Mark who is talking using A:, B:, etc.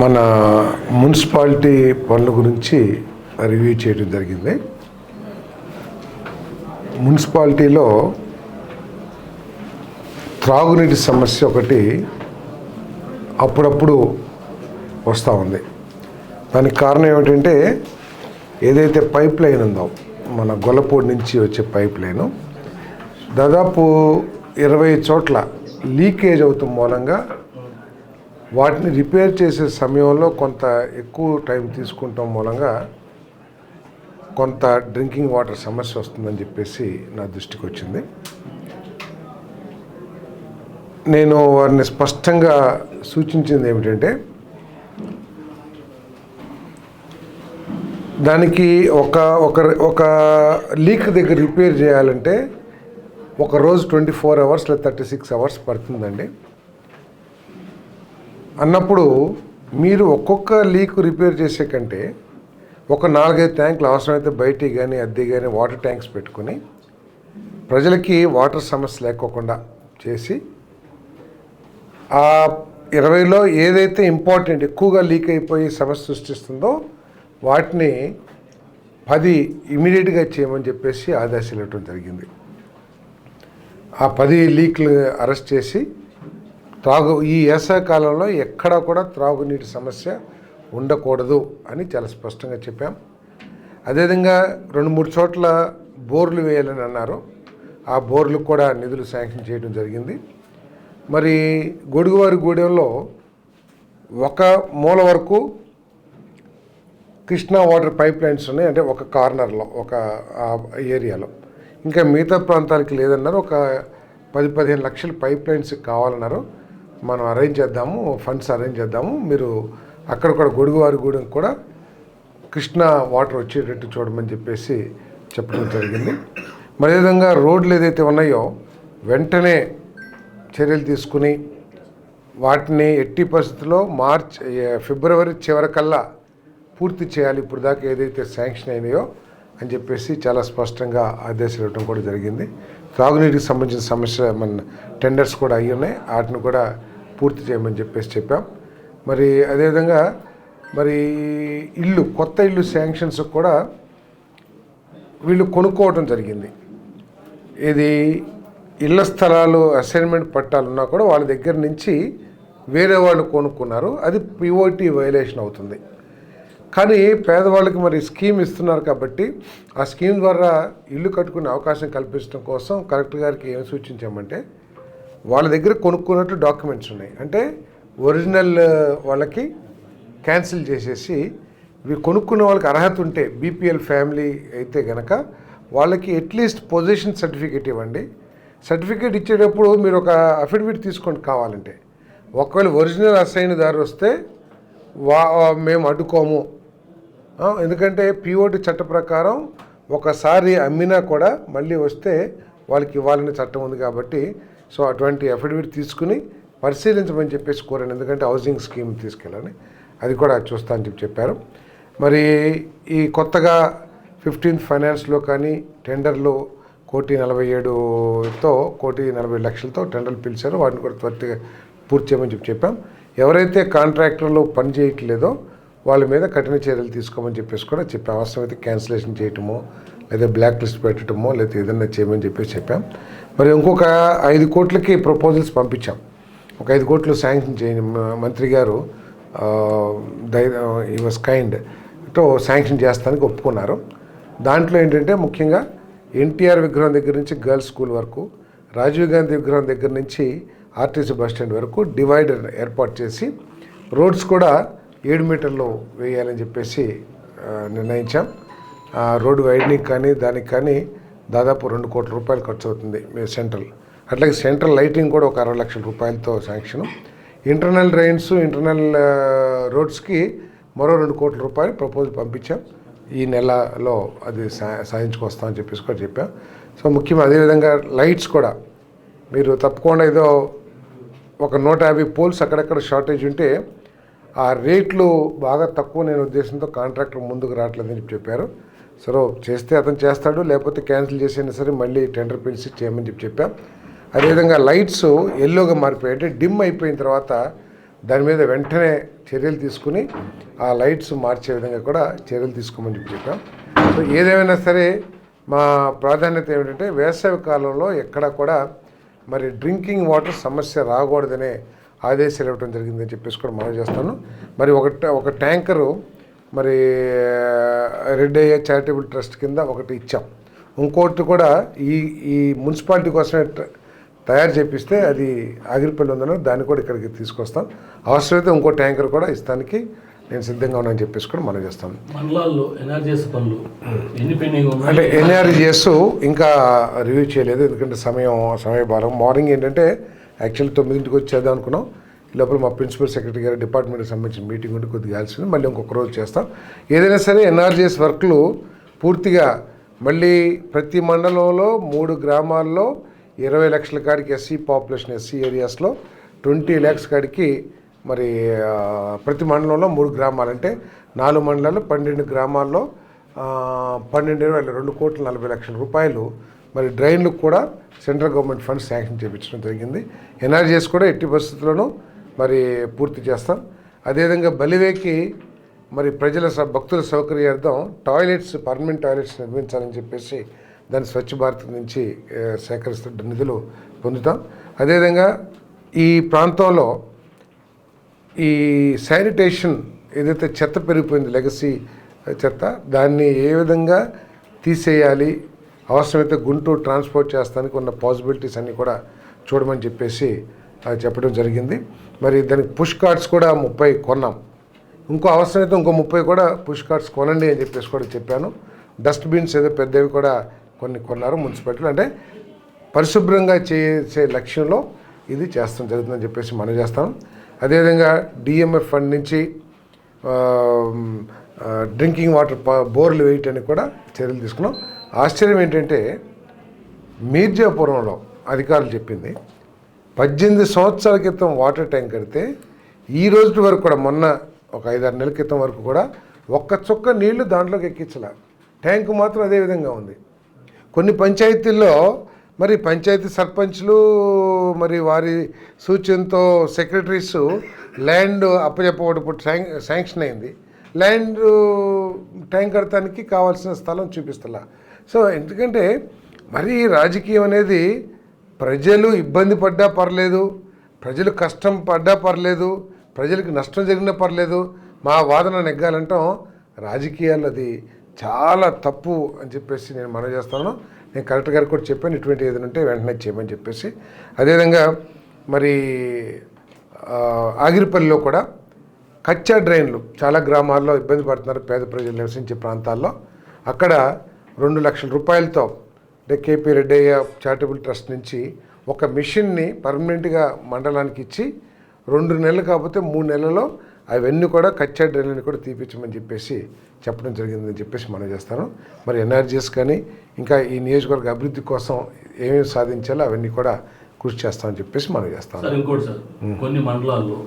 A: మన మున్సిపాలిటీ పనుల గురించి రివ్యూ చేయడం జరిగింది. మున్సిపాలిటీలో త్రాగునీటి సమస్య ఒకటి అప్పుడప్పుడు వస్తూ ఉంది. దానికి కారణం ఏమిటంటే ఏదైతే పైప్ లైన్ ఉందో మన గొల్లపూడి నుంచి వచ్చే పైప్ లైను దాదాపు 20 చోట్ల లీకేజ్ అవుతున్న మూలంగా వాటిని రిపేర్ చేసే సమయంలో కొంత ఎక్కువ టైం తీసుకుంటాం మూలంగా కొంత డ్రింకింగ్ వాటర్ సమస్య వస్తుందని చెప్పేసి నా దృష్టికి వచ్చింది. నేను వారిని స్పష్టంగా సూచించింది ఏమిటంటే దానికి ఒక లీక్ దగ్గర రిపేర్ చేయాలంటే ఒక రోజు 24 అవర్స్ లేదా 36 అవర్స్ పడుతుందండి. అన్నప్పుడు మీరు ఒక్కొక్క లీక్ రిపేర్ చేసే కంటే ఒక 4-5 ట్యాంకులు అవసరమైతే బయటికి కానీ అద్దె కానీ వాటర్ ట్యాంక్స్ పెట్టుకొని ప్రజలకి వాటర్ సమస్య లేకోకుండా చేసి ఆ 20లో ఏదైతే ఇంపార్టెంట్ ఎక్కువగా లీక్ అయిపోయి సమస్య సృష్టిస్తుందో వాటిని 10 ఇమీడియట్గా చేయమని చెప్పేసి ఆదేశాలు ఇవ్వడం జరిగింది. ఆ 10 లీక్లు అరెస్ట్ చేసి ఈ వేసవికాలంలో ఎక్కడా కూడా త్రాగునీటి సమస్య ఉండకూడదు అని చాలా స్పష్టంగా చెప్పాం. అదేవిధంగా 2-3 చోట్ల బోర్లు వేయాలని అన్నారు. ఆ బోర్లకు కూడా నిధులు శాంక్షన్ చేయడం జరిగింది. మరి గొడుగువారిగూడెంలో ఒక మూల వరకు కృష్ణా వాటర్ పైప్ లైన్స్ ఉన్నాయి, అంటే ఒక కార్నర్లో ఒక ఏరియాలో. ఇంకా మిగతా ప్రాంతాలకి లేదన్నారు. ఒక 10-15 లక్షల పైప్ లైన్స్ కావాలన్నారు. మనం అరేంజ్ చేద్దాము, ఫండ్స్ అరేంజ్ చేద్దాము, మీరు అక్కడ కూడా గొడుగువారిగూడెం కూడా కృష్ణా వాటర్ వచ్చేటట్టు చూడమని చెప్పేసి చెప్పడం జరిగింది. మరి విధంగా రోడ్లు ఏదైతే ఉన్నాయో వెంటనే చర్యలు తీసుకుని వాటిని ఎట్టి పరిస్థితుల్లో ఫిబ్రవరి చివరికల్లా పూర్తి చేయాలి. ఇప్పుడు దాకా ఏదైతే శాంక్షన్ అయినాయో అని చెప్పేసి చాలా స్పష్టంగా ఆదేశాలు ఇవ్వడం కూడా జరిగింది. త్రాగునీటికి సంబంధించిన సమస్య మన టెండర్స్ కూడా అయ్యి ఉన్నాయి, వాటిని కూడా పూర్తి చేయమని చెప్పేసి చెప్పాం. మరి అదేవిధంగా మరి కొత్త ఇల్లు శాంక్షన్స్ కూడా వీళ్ళు కొనుక్కోవడం జరిగింది. ఇది ఇళ్ల స్థలాలు అసైన్మెంట్ పట్టాలు ఉన్నా కూడా వాళ్ళ దగ్గర నుంచి వేరే వాళ్ళు కొనుక్కున్నారు. అది పిఓటి వైలేషన్ అవుతుంది. కానీ పేదవాళ్ళకి మరి స్కీమ్ ఇస్తున్నారు కాబట్టి ఆ స్కీమ్ ద్వారా ఇల్లు కట్టుకునే అవకాశం కల్పించడం కోసం కలెక్టర్ గారికి ఏం సూచించామంటే వాళ్ళ దగ్గర కొనుక్కున్నట్టు డాక్యుమెంట్స్ ఉన్నాయి, అంటే ఒరిజినల్ వాళ్ళకి క్యాన్సిల్ చేసేసి ఇవి కొనుక్కునే వాళ్ళకి అర్హత ఉంటే బీపీఎల్ ఫ్యామిలీ అయితే కనుక వాళ్ళకి అట్లీస్ట్ పొజిషన్ సర్టిఫికేట్ ఇవ్వండి. సర్టిఫికేట్ ఇచ్చేటప్పుడు మీరు ఒక అఫిడవిట్ తీసుకోండి కావాలంటే. ఒకవేళ ఒరిజినల్ అసైన్ దారి వస్తే మేము అడ్డుకోము. ఎందుకంటే పిఓటి చట్ట ప్రకారం ఒకసారి అమ్మినా కూడా మళ్ళీ వస్తే వాళ్ళకి ఇవ్వాలని చట్టం ఉంది కాబట్టి సో అటువంటి అఫిడవిట్ తీసుకుని పరిశీలించమని చెప్పేసి కోరాను. ఎందుకంటే హౌసింగ్ స్కీమ్ తీసుకెళ్ళాలని అది కూడా చూస్తా అని చెప్పారు. మరి ఈ కొత్తగా 15th ఫైనాన్స్లో కానీ టెండర్లు 1,47,00,000తో 1,40,00,000తో టెండర్లు పిలిచారు. వాటిని కూడా త్వరగా పూర్తి చేయమని చెప్పాం. ఎవరైతే కాంట్రాక్టర్లు పని చేయట్లేదో వాళ్ళ మీద కఠిన చర్యలు తీసుకోమని చెప్పేసి కూడా చెప్పాం. అవసరమైతే క్యాన్సిలేషన్ చేయటమో లేదా బ్లాక్ లిస్ట్ పెట్టడమో లేదా ఏదైనా చేయమని చెప్పేసి చెప్పాం. మరి ఇంకొక 5 కోట్లకి ప్రపోజల్స్ పంపించాం. ఒక 5 కోట్లు శాంక్షన్ చేయండి మంత్రి గారు ఈ వాజ్ కైండ్తో శాంక్షన్ చేస్తానికి ఒప్పుకున్నారు. దాంట్లో ఏంటంటే ముఖ్యంగా ఎన్టీఆర్ విగ్రహం దగ్గర నుంచి గర్ల్స్ స్కూల్ వరకు, రాజీవ్ గాంధీ విగ్రహం దగ్గర నుంచి ఆర్టీసీ బస్ స్టాండ్ వరకు డివైడర్ ఏర్పాటు చేసి రోడ్స్ కూడా 7 మీటర్లు వేయాలని చెప్పేసి నిర్ణయించాం. రోడ్డు వైడనింగ్ కానీ దానికి కానీ దాదాపు 2 కోట్ల రూపాయలు ఖర్చు అవుతుంది సెంట్రల్. అట్లాగే సెంట్రల్ లైటింగ్ కూడా ఒక 60 లక్షల రూపాయలతో శాంక్షన్. ఇంటర్నల్ డ్రైన్స్, ఇంటర్నల్ రోడ్స్కి మరో 2 కోట్ల రూపాయలు ప్రపోజల్ పంపించాం. ఈ నెలలో అది సాధించుకొస్తామని చెప్పేసి కూడా చెప్పాం. సో ముఖ్యంగా అదేవిధంగా లైట్స్ కూడా మీరు తప్పకుండా ఏదో ఒక 150 పోల్స్ అక్కడక్కడ షార్టేజ్ ఉంటే ఆ రేట్లు బాగా తక్కువ నేను ఉద్దేశంతో కాంట్రాక్టర్ ముందుకు రావట్లేదని చెప్పారు. సో చేస్తే అతను చేస్తాడు, లేకపోతే క్యాన్సిల్ చేసినా సరే మళ్ళీ టెండర్ పిలిచి చేయమని చెప్పాం. అదేవిధంగా లైట్స్ ఎల్లోగా మారిపోయాయి, అంటే డిమ్ అయిపోయిన తర్వాత దాని మీద వెంటనే చర్యలు తీసుకుని ఆ లైట్స్ మార్చే విధంగా కూడా చర్యలు తీసుకోమని చెప్పాం. సో ఏదేమైనా సరే మా ప్రాధాన్యత ఏమిటంటే వేసవి కాలంలో ఎక్కడ కూడా మరి డ్రింకింగ్ వాటర్ సమస్య రాకూడదనే ఆదేశాలు ఇవ్వడం జరిగిందని చెప్పేసి కూడా మనం చేస్తాను. మరి ఒక ట్యాంకరు మరి రెడ్ అయ్యే చారిటబుల్ ట్రస్ట్ కింద ఒకటి ఇచ్చాం. ఇంకోటి కూడా ఈ మున్సిపాలిటీ కోసమే తయారు చేపిస్తే అది ఆగిరిపల్లి ఉందనో దాన్ని కూడా ఇక్కడికి తీసుకొస్తాం. అవసరమైతే ఇంకో ట్యాంకర్ కూడా ఇస్తానికి నేను సిద్ధంగా ఉన్నానని చెప్పేసి కూడా మనం చేస్తాం.
B: మండలాల్లో ఎన్ఆర్జీఎస్ పనులు ఎన్ని పెండింగ్ ఉన్నాయి?
A: అంటే ఎన్ఆర్జీఎస్ ఇంకా రివ్యూ చేయలేదు, ఎందుకంటే సమయభారం. మార్నింగ్ ఏంటంటే యాక్చువల్లీ 9ంటికి వచ్చేద్దాం అనుకున్నాం. ఈ లోపల మా ప్రిన్సిపల్ సెక్రటరీ గారు డిపార్ట్మెంట్కి సంబంధించిన మీటింగ్ ఉంటే కొద్దిగా కలిసింది. మళ్ళీ ఇంకొక రోజు చేస్తాం. ఏదైనా సరే ఎన్ఆర్జీఎస్ వర్క్లు పూర్తిగా మళ్ళీ ప్రతి మండలంలో 3 గ్రామాల్లో 20 లక్షల కాడికి ఎస్సీ పాపులేషన్, ఎస్సీ ఏరియాస్లో 20 lakhs కాడికి మరి ప్రతి మండలంలో 3 గ్రామాలు అంటే 4 మండలాలు 12 గ్రామాల్లో 2,40,00,000 రూపాయలు మరి డ్రైన్లకు కూడా సెంట్రల్ గవర్నమెంట్ ఫండ్స్ శాంక్షన్ చేయించడం జరిగింది. ఎన్ఆర్జీఎస్ కూడా ఎట్టి పరిస్థితుల్లోనూ మరి పూర్తి చేస్తాం. అదేవిధంగా బలివేకి మరి భక్తుల సౌకర్యార్థం పర్మనెంట్ టాయిలెట్స్ నిర్మించాలని చెప్పేసి దాన్ని స్వచ్ఛ భారత్ నుంచి సేకరిస్తున్న నిధులు పొందుతాం. అదేవిధంగా ఈ ప్రాంతంలో ఈ శానిటేషన్ ఏదైతే చెత్త పెరిగిపోయింది, లెగసీ చెత్త, దాన్ని ఏ విధంగా తీసేయాలి, అవసరమైతే గుంటూరు ట్రాన్స్పోర్ట్ చేస్తానికి ఉన్న పాసిబిలిటీస్ అన్నీ కూడా చూడమని చెప్పేసి చెప్పడం జరిగింది. మరి దానికి పుష్ కార్డ్స్ కూడా 30 కొన్నాం. ఇంకో అవసరమైతే ఇంకో 30 కూడా పుష్ కార్డ్స్ కొనండి అని చెప్పేసి కూడా చెప్పాను. డస్ట్బిన్స్ ఏదో పెద్దవి కూడా కొన్నారు మున్సిపాలిటీలు. అంటే పరిశుభ్రంగా చేసే లక్ష్యంలో ఇది జరుగుతుందని చెప్పేసి మనం చేస్తాం. అదేవిధంగా డిఎంఎఫ్ ఫండ్ నుంచి డ్రింకింగ్ వాటర్ బోర్లు వేయటానికి కూడా చర్యలు తీసుకున్నాం. ఆశ్చర్యం ఏంటంటే మీర్జాపురంలో అధికారులు చెప్పింది 18 సంవత్సరాల క్రితం వాటర్ ట్యాంక్ కడితే ఈ రోజు వరకు కూడా మొన్న ఒక 5-6 నెలల క్రితం వరకు కూడా ఒక్క చుక్క నీళ్లు దాంట్లోకి ఎక్కించలే. ట్యాంకు మాత్రం అదే విధంగా ఉంది. కొన్ని పంచాయతీల్లో మరి పంచాయతీ సర్పంచ్లు మరి వారి సూచనతో సెక్రటరీస్ ల్యాండ్ అప్పచెప్పబడి శాంక్షన్ అయింది. ల్యాండ్ ట్యాంక్ కడతానికి కావాల్సిన స్థలం చూపిస్తలా. సో ఎందుకంటే మరి రాజకీయం అనేది ప్రజలు ఇబ్బంది పడ్డా పర్లేదు, ప్రజలు కష్టం పడ్డా పర్లేదు, ప్రజలకు నష్టం జరిగినా పర్లేదు, మా వాదన నెగ్గాలంటాం రాజకీయాలు అది చాలా తప్పు అని చెప్పేసి నేను మనవి చేస్తాను. నేను కలెక్టర్ గారికి కూడా చెప్పాను, ఇటువంటి ఏదైనా ఉంటే వెంటనే చేయమని చెప్పేసి. అదేవిధంగా మరి ఆగిరిపల్లిలో కూడా కచ్చా డ్రైన్లు చాలా గ్రామాల్లో ఇబ్బంది పడుతున్నారు, పేద ప్రజలు నివసించే ప్రాంతాల్లో. అక్కడ 2 లక్షల రూపాయలతో అంటే కేపీ రెడ్డయ్య చారిటబుల్ ట్రస్ట్ నుంచి ఒక మిషన్ని పర్మనెంట్గా మండలానికి ఇచ్చి 2 నెలలు కాకపోతే 3 నెలల్లో అవన్నీ కూడా కచ్చా డ్రైన్లని కూడా తీపించమని చెప్పేసి చెప్పడం జరిగిందని చెప్పేసి మనం చేస్తాను. మరి ఎన్ఆర్జీఎస్ కానీ ఇంకా ఈ నియోజకవర్గ అభివృద్ధి కోసం ఏమేమి సాధించాలో అవన్నీ కూడా కృషి చేస్తామని చెప్పేసి మనం చేస్తాం.
B: ఇంకోటి సార్, కొన్ని మండలాల్లో